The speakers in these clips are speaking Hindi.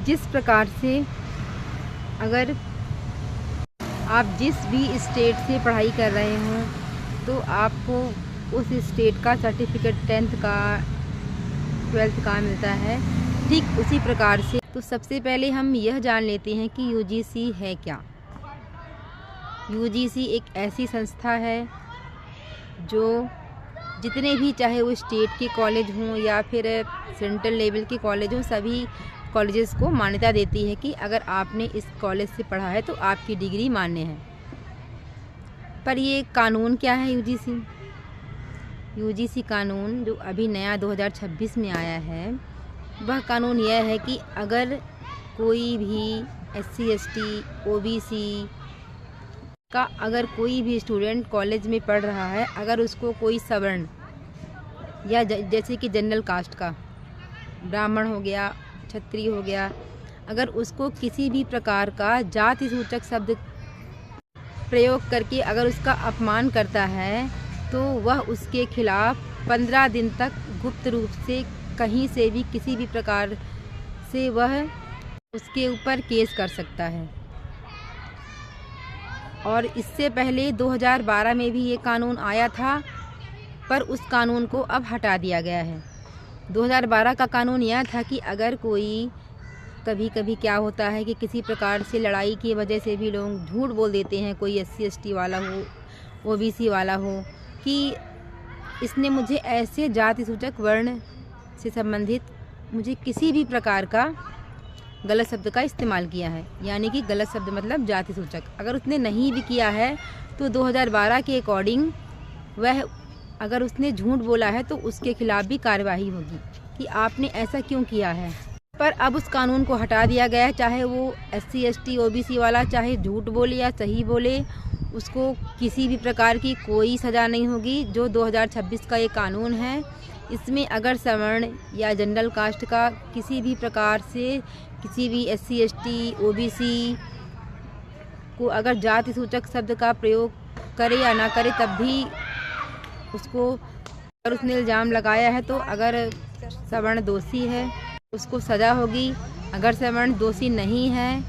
जिस प्रकार से अगर आप जिस भी स्टेट से पढ़ाई कर रहे हों तो आपको उस स्टेट का सर्टिफिकेट 10th का 12th का मिलता है, ठीक उसी प्रकार से। तो सबसे पहले हम यह जान लेते हैं कि यूजीसी है क्या। यूजीसी एक ऐसी संस्था है जो जितने भी चाहे वो स्टेट के कॉलेज हों या फिर सेंट्रल लेवल के कॉलेज हों, सभी कॉलेजेस को मान्यता देती है कि अगर आपने इस कॉलेज से पढ़ा है तो आपकी डिग्री मान्य है। पर ये कानून क्या है यूजीसी? यूजीसी कानून जो अभी नया 2026 में आया है, वह कानून यह है कि अगर कोई भी SC ST OBC का अगर कोई भी स्टूडेंट कॉलेज में पढ़ रहा है, अगर उसको कोई सवर्ण या जैसे कि जनरल कास्ट का ब्राह्मण हो गया, क्षत्रिय हो गया, अगर उसको किसी भी प्रकार का जाति सूचक शब्द प्रयोग करके अगर उसका अपमान करता है तो वह उसके खिलाफ 15 दिन तक गुप्त रूप से कहीं से भी किसी भी प्रकार से वह उसके ऊपर केस कर सकता है। और इससे पहले 2012 में भी ये कानून आया था, पर उस कानून को अब हटा दिया गया है। 2012 का कानून यह था कि अगर कोई कभी कभी क्या होता है कि किसी प्रकार से लड़ाई की वजह से भी लोग झूठ बोल देते हैं, कोई SC ST वाला हो, OBC वाला हो, कि इसने मुझे ऐसे जाति सूचक वर्ण से संबंधित मुझे किसी भी प्रकार का गलत शब्द का इस्तेमाल किया है, यानी कि गलत शब्द मतलब जाति सूचक अगर उसने नहीं भी किया है तो 2012 के अकॉर्डिंग वह अगर उसने झूठ बोला है तो उसके खिलाफ भी कार्यवाही होगी कि आपने ऐसा क्यों किया है। पर अब उस कानून को हटा दिया गया है, चाहे वो SC ST OBC वाला चाहे झूठ बोले या सही बोले, उसको किसी भी प्रकार की कोई सज़ा नहीं होगी। जो 2026 का ये कानून है, इसमें अगर सवर्ण या जनरल कास्ट का किसी भी प्रकार से किसी भी SC ST OBC को अगर जाति सूचक शब्द का प्रयोग करे या ना करे, तब भी उसको अगर उसने इल्ज़ाम लगाया है तो अगर सवर्ण दोषी है उसको सज़ा होगी, अगर सवर्ण दोषी नहीं है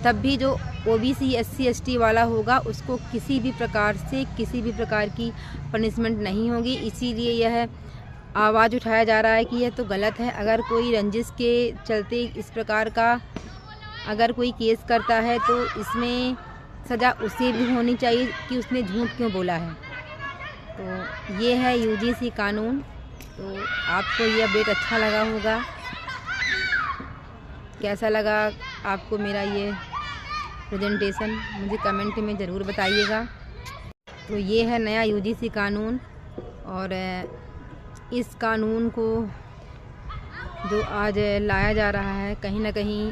तब भी जो OBC SC ST वाला होगा उसको किसी भी प्रकार से किसी भी प्रकार की पनिशमेंट नहीं होगी। इसीलिए यह आवाज़ उठाया जा रहा है कि यह तो गलत है। अगर कोई रंजिश के चलते इस प्रकार का अगर कोई केस करता है तो इसमें सज़ा उसे भी होनी चाहिए कि उसने झूठ क्यों बोला है। तो ये है यूजीसी कानून। तो आपको ये अपडेट अच्छा लगा होगा। कैसा लगा आपको मेरा ये प्रेजेंटेशन, मुझे कमेंट में ज़रूर बताइएगा। तो ये है नया यूजीसी कानून, और इस कानून को जो आज लाया जा रहा है, कहीं ना कहीं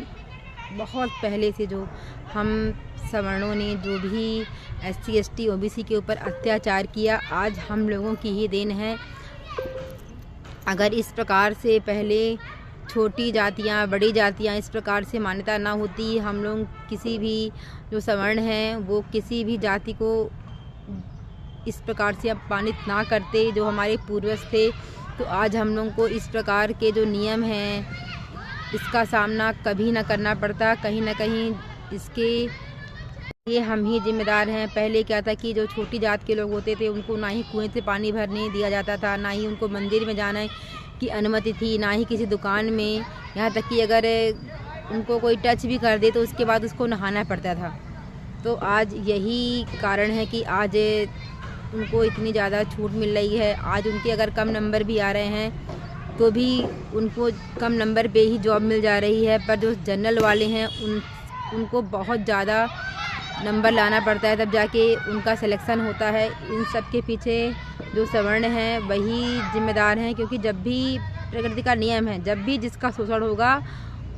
बहुत पहले से जो हम सवर्णों ने जो भी SC ST OBC के ऊपर अत्याचार किया, आज हम लोगों की ही देन है। अगर इस प्रकार से पहले छोटी जातियाँ बड़ी जातियाँ इस प्रकार से मान्यता ना होती, हम लोग किसी भी जो सवर्ण हैं वो किसी भी जाति को इस प्रकार से अपमानित ना करते जो हमारे पूर्वज थे, तो आज हम लोगों को इस प्रकार के जो नियम हैं इसका सामना कभी ना करना पड़ता। कहीं ना कहीं इसके ये हम ही जिम्मेदार हैं। पहले क्या था कि जो छोटी जात के लोग होते थे उनको ना ही कुएं से पानी भरने दिया जाता था, ना ही उनको मंदिर में जाने की अनुमति थी, ना ही किसी दुकान में, यहाँ तक कि अगर उनको कोई टच भी कर दे तो उसके बाद उसको नहाना पड़ता था। तो आज यही कारण है कि आज उनको इतनी ज़्यादा छूट मिल रही है। आज उनके अगर कम नंबर भी आ रहे हैं तो भी उनको कम नंबर पे ही जॉब मिल जा रही है। पर जो जनरल वाले हैं उनको बहुत ज़्यादा नंबर लाना पड़ता है, तब जाके उनका सिलेक्शन होता है। इन सब के पीछे जो सवर्ण हैं वही जिम्मेदार हैं, क्योंकि जब भी प्रकृति का नियम है, जब भी जिसका शोषण होगा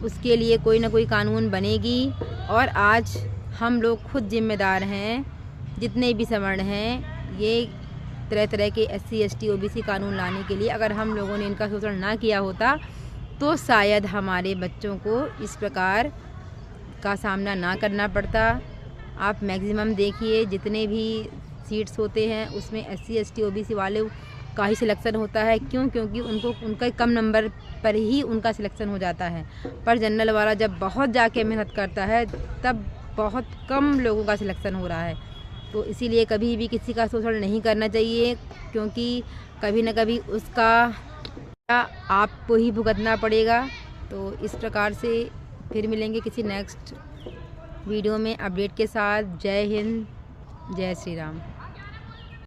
उसके लिए कोई ना कोई कानून बनेगी। और आज हम लोग खुद जिम्मेदार हैं, जितने भी सवर्ण हैं, ये तरह तरह के SC ST OBC कानून लाने के लिए। अगर हम लोगों ने इनका शोषण ना किया होता तो शायद हमारे बच्चों को इस प्रकार का सामना ना करना पड़ता। आप मैक्सिमम देखिए जितने भी सीट्स होते हैं उसमें SC ST OBC वाले का ही सिलेक्शन होता है। क्यों? क्योंकि उनका कम नंबर पर ही उनका सिलेक्शन हो जाता है। पर जनरल वाला जब बहुत जाके मेहनत करता है तब बहुत कम लोगों का सिलेक्शन हो रहा है। तो इसीलिए कभी भी किसी का शोषण नहीं करना चाहिए, क्योंकि कभी न कभी उसका आपको ही भुगतना पड़ेगा। तो इस प्रकार से फिर मिलेंगे किसी नेक्स्ट वीडियो में अपडेट के साथ। जय हिंद, जय श्री राम।